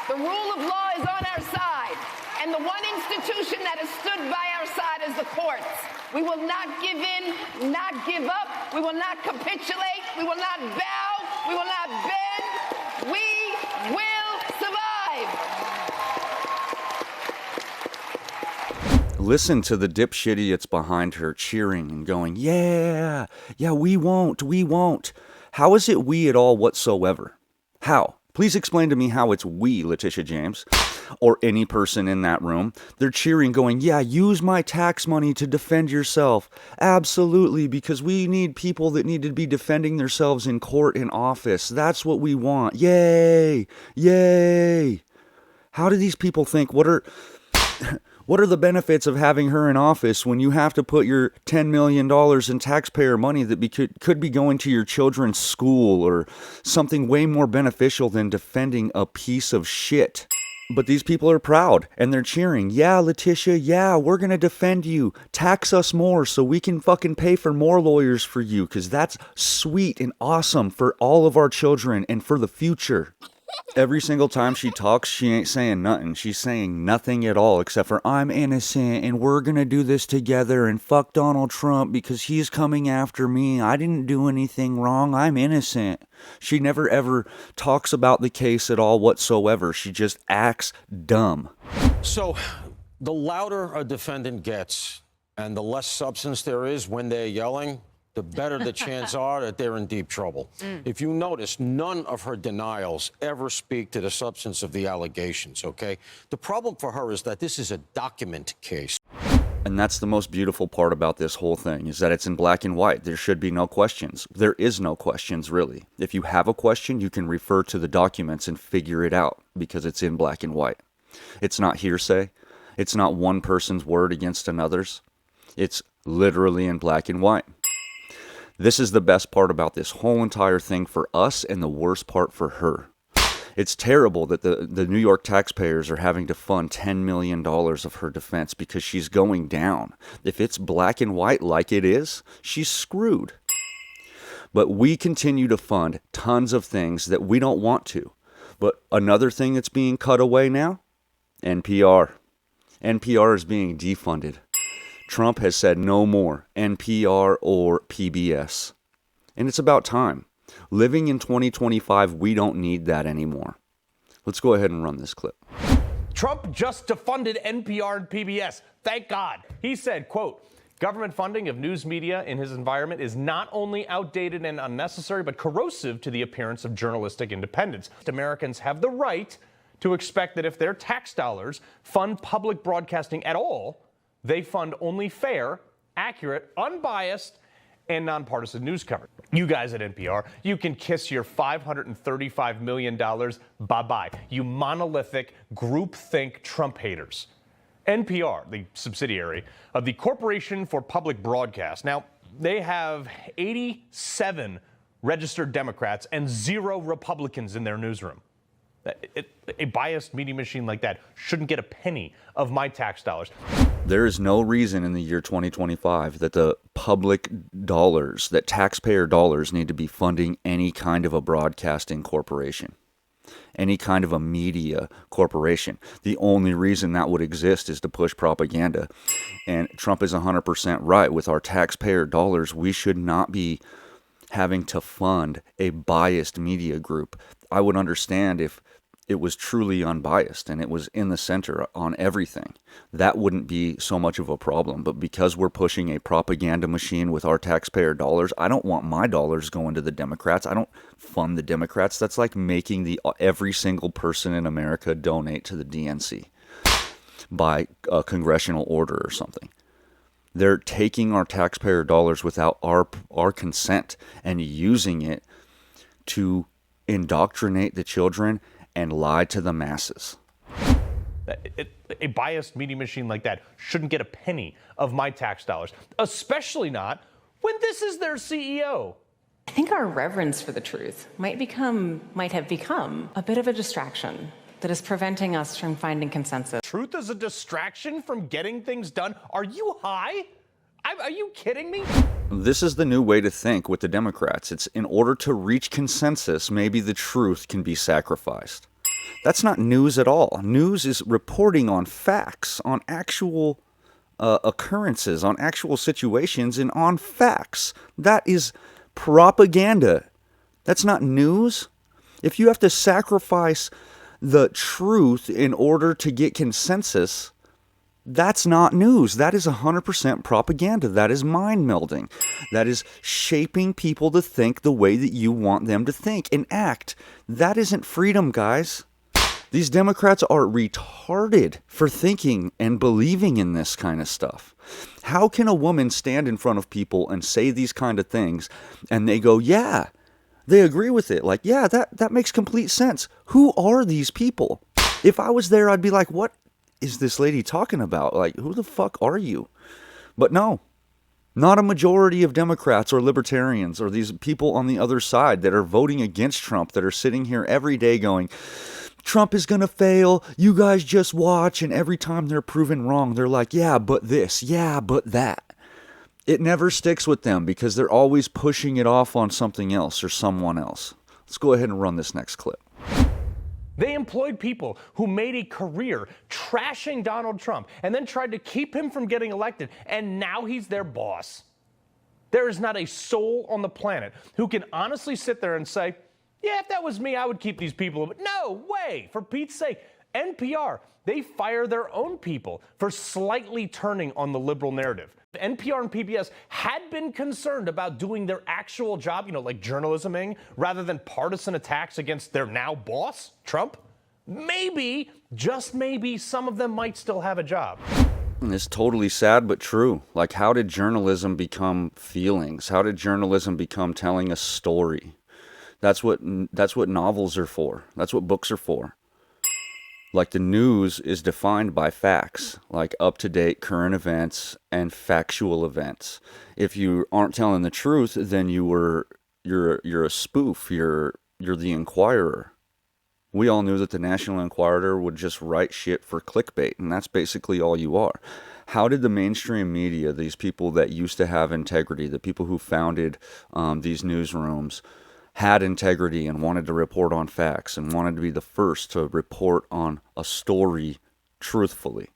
The rule of law is on our side, and the one institution that has stood by our side is the courts. We will not give in, not give up. We will not capitulate. We will not bow. We will not bend. We will survive. Listen to the dipshit idiots behind her cheering and going, yeah, we won't. How is it we at all whatsoever? How? Please explain to me how it's we, Letitia James, or any person in that room. They're cheering, going, yeah, use my tax money to defend yourself. Absolutely, because we need people that need to be defending themselves in court and office. That's what we want. Yay! Yay! How do these people think? What are the benefits of having her in office when you have to put your $10 million in taxpayer money that could be going to your children's school or something way more beneficial than defending a piece of shit? But these people are proud and they're cheering. Yeah, Letitia, yeah, we're going to defend you. Tax us more so we can fucking pay for more lawyers for you, because that's sweet and awesome for all of our children and for the future. Every single time she talks, she ain't saying nothing. She's saying nothing at all except for, I'm innocent and we're going to do this together and fuck Donald Trump because he's coming after me. I didn't do anything wrong. I'm innocent. She never ever talks about the case at all whatsoever. She just acts dumb. So the louder a defendant gets and the less substance there is when they're yelling, the better the chance are that they're in deep trouble. If you notice, none of her denials ever speak to the substance of the allegations, okay? The problem for her is that this is a document case. And that's the most beautiful part about this whole thing, is that it's in black and white. There should be no questions. There is no questions, really. If you have a question, you can refer to the documents and figure it out because it's in black and white. It's not hearsay. It's not one person's word against another's. It's literally in black and white. This is the best part about this whole entire thing for us and the worst part for her. It's terrible that the New York taxpayers are having to fund $10 million of her defense because she's going down. If it's black and white like it is, she's screwed. But we continue to fund tons of things that we don't want to. But another thing that's being cut away now, NPR. NPR is being defunded. Trump has said no more NPR or PBS. And it's about time. Living in 2025, we don't need that anymore. Let's go ahead and run this clip. Trump just defunded NPR and PBS. Thank God. He said, quote, government funding of news media in his environment is not only outdated and unnecessary, but corrosive to the appearance of journalistic independence. Americans have the right to expect that if their tax dollars fund public broadcasting at all, they fund only fair, accurate, unbiased, and nonpartisan news coverage. You guys at NPR, you can kiss your $535 million bye-bye, you monolithic groupthink Trump haters. NPR, the subsidiary of the Corporation for Public Broadcast. Now, they have 87 registered Democrats and 0 Republicans in their newsroom. A biased media machine like that shouldn't get a penny of my tax dollars. There is no reason in the year 2025 that the public dollars, that taxpayer dollars need to be funding any kind of a broadcasting corporation, any kind of a media corporation. The only reason that would exist is to push propaganda. And Trump is 100% right. With our taxpayer dollars, we should not be having to fund a biased media group. I would understand if it was truly unbiased and it was in the center on everything. That wouldn't be so much of a problem. But because we're pushing a propaganda machine with our taxpayer dollars, I don't want my dollars going to the Democrats. I don't fund the Democrats. That's like making every single person in America donate to the DNC by a congressional order or something. They're taking our taxpayer dollars without our consent and using it to indoctrinate the children and lie to the masses. A biased media machine like that shouldn't get a penny of my tax dollars, especially not when this is their CEO. I think our reverence for the truth might have become a bit of a distraction that is preventing us from finding consensus. Truth is a distraction from getting things done. Are you high? Are you kidding me? This is the new way to think with the Democrats. It's in order to reach consensus, maybe the truth can be sacrificed. That's not news at all. News is reporting on facts, on actual occurrences, on actual situations, and on facts. That is propaganda. That's not news. If you have to sacrifice the truth in order to get consensus, that's not news. That is 100% propaganda. That is mind melding. That is shaping people to think the way that you want them to think and act. That isn't freedom, guys. These Democrats are retarded for thinking and believing in this kind of stuff. How can a woman stand in front of people and say these kind of things and they go, yeah, they agree with it? Like, yeah, that makes complete sense. Who are these people? If I was there, I'd be like, what is this lady talking about? Like, who the fuck are you? But no, not a majority of Democrats or libertarians or these people on the other side that are voting against Trump, that are sitting here every day going, Trump is going to fail. You guys just watch. And every time they're proven wrong, they're like, yeah, but this, yeah, but that. It never sticks with them because they're always pushing it off on something else or someone else. Let's go ahead and run this next clip. They employed people who made a career trashing Donald Trump and then tried to keep him from getting elected, and now he's their boss. There is not a soul on the planet who can honestly sit there and say, yeah, if that was me, I would keep these people. But no way, for Pete's sake. NPR, they fire their own people for slightly turning on the liberal narrative. NPR and PBS had been concerned about doing their actual job, like journalisming, rather than partisan attacks against their now boss, Trump. Maybe, just maybe, some of them might still have a job. It's totally sad but true. Like, how did journalism become feelings? How did journalism become telling a story? That's what novels are for. That's what books are for. Like, the news is defined by facts, like up-to-date current events and factual events. If you aren't telling the truth, then you're a spoof. You're the Inquirer. We all knew that the National Enquirer would just write shit for clickbait, and that's basically all you are. How did the mainstream media, these people that used to have integrity, the people who founded these newsrooms, had integrity and wanted to report on facts and wanted to be the first to report on a story truthfully,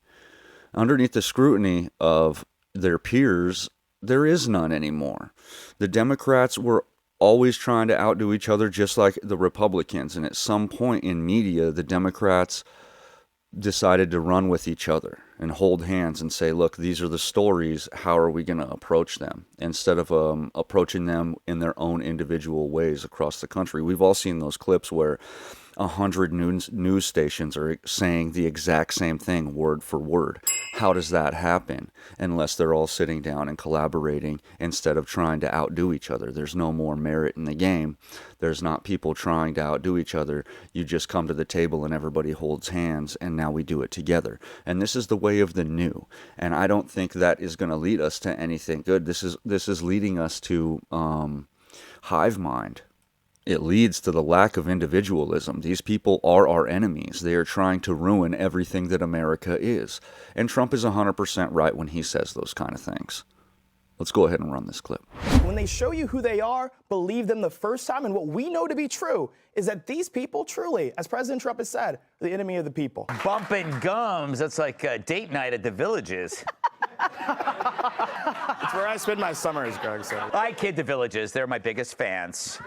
underneath the scrutiny of their peers, there is none anymore. The Democrats were always trying to outdo each other, just like the Republicans. And at some point in media, the Democrats decided to run with each other and hold hands and say, look, these are the stories. How are we going to approach them? Instead of approaching them in their own individual ways across the country. We've all seen those clips where 100 news stations are saying the exact same thing word for word. How does that happen? Unless they're all sitting down and collaborating instead of trying to outdo each other. There's no more merit in the game. There's not people trying to outdo each other. You just come to the table and everybody holds hands, and now we do it together. And this is the way of the new. And I don't think that is going to lead us to anything good. This is leading us to hive mind. It leads to the lack of individualism. These people are our enemies. They are trying to ruin everything that America is. And Trump is 100% right when he says those kind of things. Let's go ahead and run this clip. When they show you who they are, believe them the first time. And what we know to be true is that these people truly, as President Trump has said, are the enemy of the people. Bumping gums, that's like a date night at the Villages. It's where I spend my summers, Greg. So. I kid the Villages. They're my biggest fans.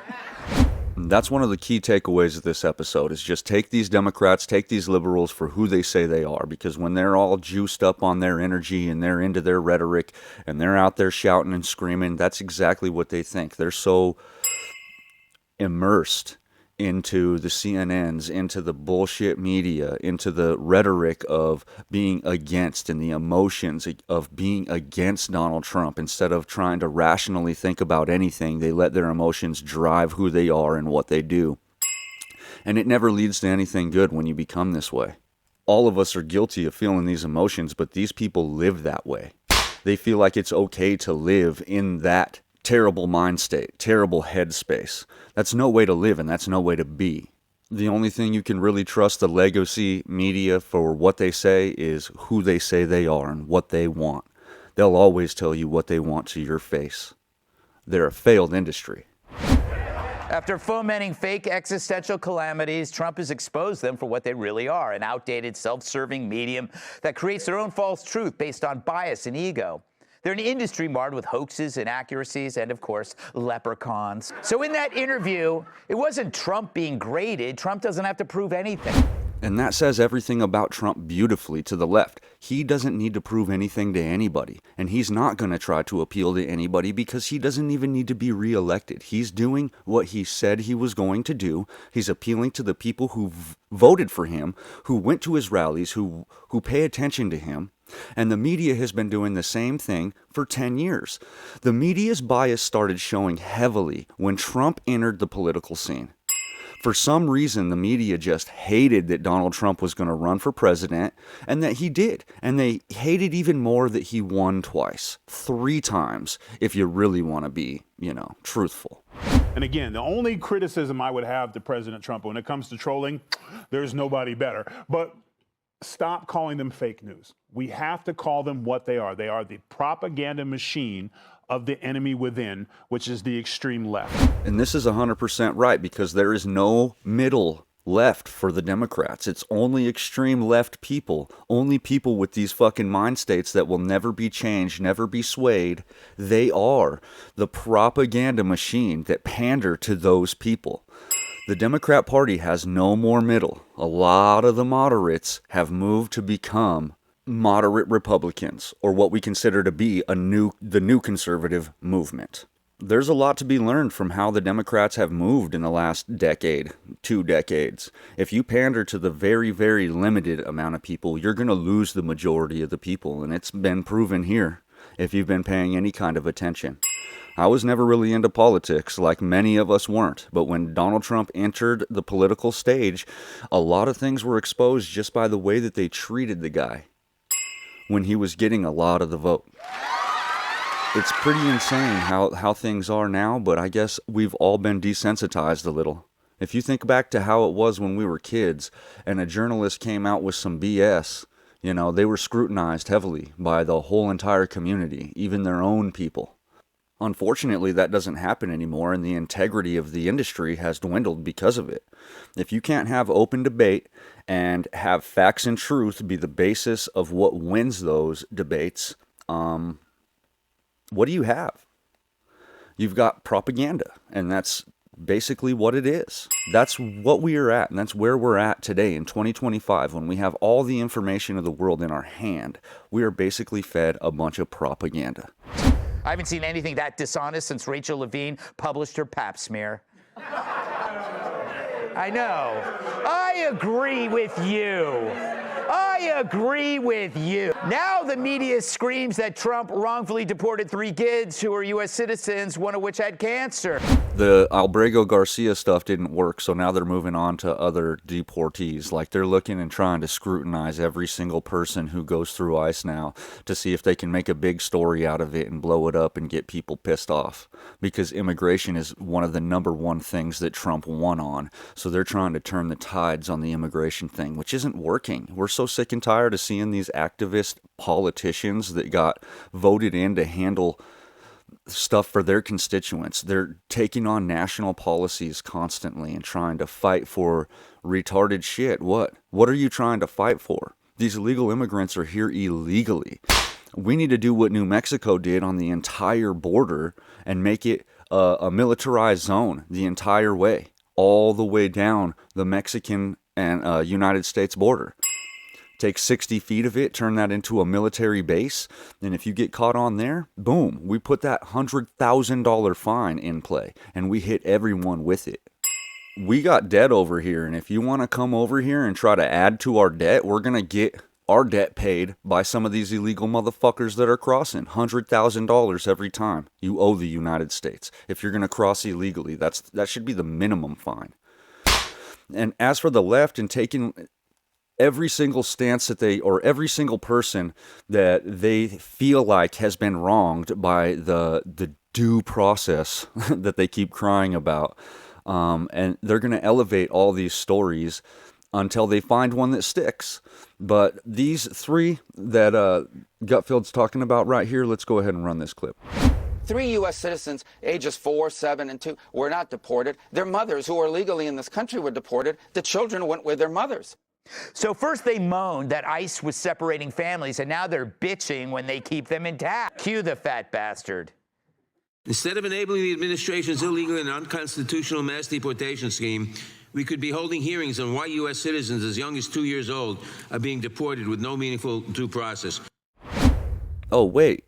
That's one of the key takeaways of this episode is just take these Democrats, take these liberals for who they say they are, because when they're all juiced up on their energy and they're into their rhetoric and they're out there shouting and screaming, that's exactly what they think. They're so immersed into the CNNs, into the bullshit media, into the rhetoric of being against and the emotions of being against Donald Trump. Instead of trying to rationally think about anything, they let their emotions drive who they are and what they do. And it never leads to anything good when you become this way. All of us are guilty of feeling these emotions, but these people live that way. They feel like it's okay to live in that terrible mind state, terrible headspace. That's no way to live, and that's no way to be. The only thing you can really trust the legacy media for what they say is who they say they are and what they want. They'll always tell you what they want to your face. They're a failed industry. After fomenting fake existential calamities, Trump has exposed them for what they really are, an outdated, self-serving medium that creates their own false truth based on bias and ego. They're an industry marred with hoaxes, inaccuracies, and, of course, leprechauns. So in that interview, it wasn't Trump being graded. Trump doesn't have to prove anything. And that says everything about Trump beautifully to the left. He doesn't need to prove anything to anybody. And he's not going to try to appeal to anybody because he doesn't even need to be reelected. He's doing what he said he was going to do. He's appealing to the people who voted for him, who went to his rallies, who pay attention to him. And the media has been doing the same thing for 10 years. The media's bias started showing heavily when Trump entered the political scene. For some reason, the media just hated that Donald Trump was going to run for president, and that he did. And they hated even more that he won twice, 3 times, if you really want to be, truthful. And again, the only criticism I would have to President Trump when it comes to trolling, there's nobody better. But stop calling them fake news. We have to call them what they are. They are the propaganda machine of the enemy within, which is the extreme left. And this is 100% right, because there is no middle left for the Democrats. It's only extreme left people, only people with these fucking mind states that will never be changed, never be swayed. They are the propaganda machine that pander to those people. The Democrat Party has no more middle. A lot of the moderates have moved to become moderate Republicans, or what we consider to be the new conservative movement. There's a lot to be learned from how the Democrats have moved in the last decade, 2 decades. If you pander to the very, very limited amount of people, you're going to lose the majority of the people, and it's been proven here if you've been paying any kind of attention. I was never really into politics, like many of us weren't, but when Donald Trump entered the political stage, a lot of things were exposed just by the way that they treated the guy when he was getting a lot of the vote. It's pretty insane how things are now, but I guess we've all been desensitized a little. If you think back to how it was when we were kids and a journalist came out with some BS, they were scrutinized heavily by the whole entire community, even their own people. Unfortunately, that doesn't happen anymore, and the integrity of the industry has dwindled because of it. If you can't have open debate and have facts and truth be the basis of what wins those debates, what do you have? You've got propaganda, and that's basically what it is. That's what we are at, and that's where we're at today in 2025, when we have all the information of the world in our hand. We are basically fed a bunch of propaganda. I haven't seen anything that dishonest since Rachel Levine published her pap smear. I know. I agree with you. I agree with you. Now the media screams that Trump wrongfully deported 3 kids who are U.S. citizens, one of which had cancer. The Albrego Garcia stuff didn't work, so now they're moving on to other deportees. Like, they're looking and trying to scrutinize every single person who goes through ICE now to see if they can make a big story out of it and blow it up and get people pissed off. Because immigration is one of the #1 things that Trump won on. So they're trying to turn the tides on the immigration thing, which isn't working. We're so sick and tired of seeing these activist politicians that got voted in to handle stuff for their constituents. They're taking on national policies constantly and trying to fight for retarded shit. What are you trying to fight for? These illegal immigrants are here illegally. We need to do what New Mexico did on the entire border and make it a militarized zone the entire way, all the way down the Mexican and United States border. Take 60 feet of it, turn that into a military base, and if you get caught on there, boom, we put that $100,000 fine in play, and we hit everyone with it. We got debt over here, and if you want to come over here and try to add to our debt, we're going to get our debt paid by some of these illegal motherfuckers that are crossing. $100,000 every time you owe the United States. If you're going to cross illegally, that should be the minimum fine. And as for the left and taking every single stance or every single person that they feel like has been wronged by the due process that they keep crying about, And they're going to elevate all these stories until they find one that sticks. But these three that Gutfeld's talking about right here, let's go ahead and run this clip. 3 U.S. citizens, ages 4, 7, and 2, were not deported. Their mothers, who are legally in this country, were deported. The children went with their mothers. So first they moaned that ICE was separating families, and now they're bitching when they keep them intact. Cue the fat bastard. Instead of enabling the administration's illegal and unconstitutional mass deportation scheme, we could be holding hearings on why U.S. citizens as young as 2 years old are being deported with no meaningful due process. Oh, wait.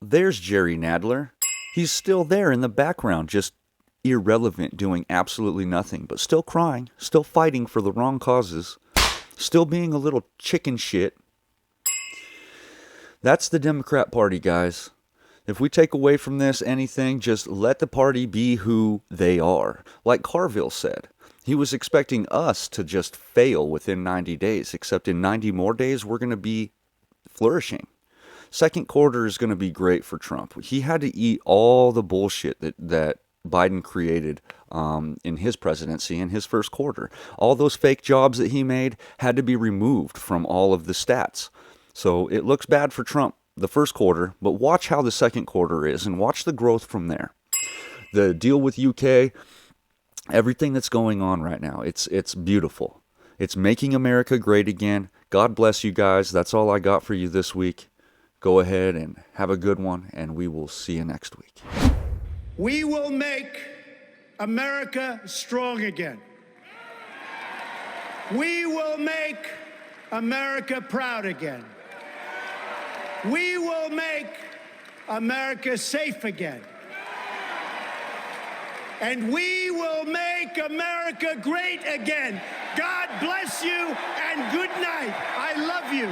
There's Jerry Nadler. He's still there in the background, just irrelevant, doing absolutely nothing, but still crying, still fighting for the wrong causes, still being a little chicken shit. That's the Democrat Party, guys. If we take away from this anything, just let the party be who they are. Like Carville said, he was expecting us to just fail within 90 days, except in 90 more days, we're going to be flourishing. Second quarter is going to be great for Trump. He had to eat all the bullshit that Biden created in his presidency in his first quarter. All those fake jobs that he made had to be removed from all of the stats. So it looks bad for Trump the first quarter, but watch how the second quarter is and watch the growth from there. The deal with UK, everything that's going on right now, it's beautiful. It's making America great again. God bless you guys. That's all I got for you this week. Go ahead and have a good one, and we will see you next week. We will make America strong again. We will make America proud again. We will make America safe again. And we will make America great again. God bless you and good night. I love you.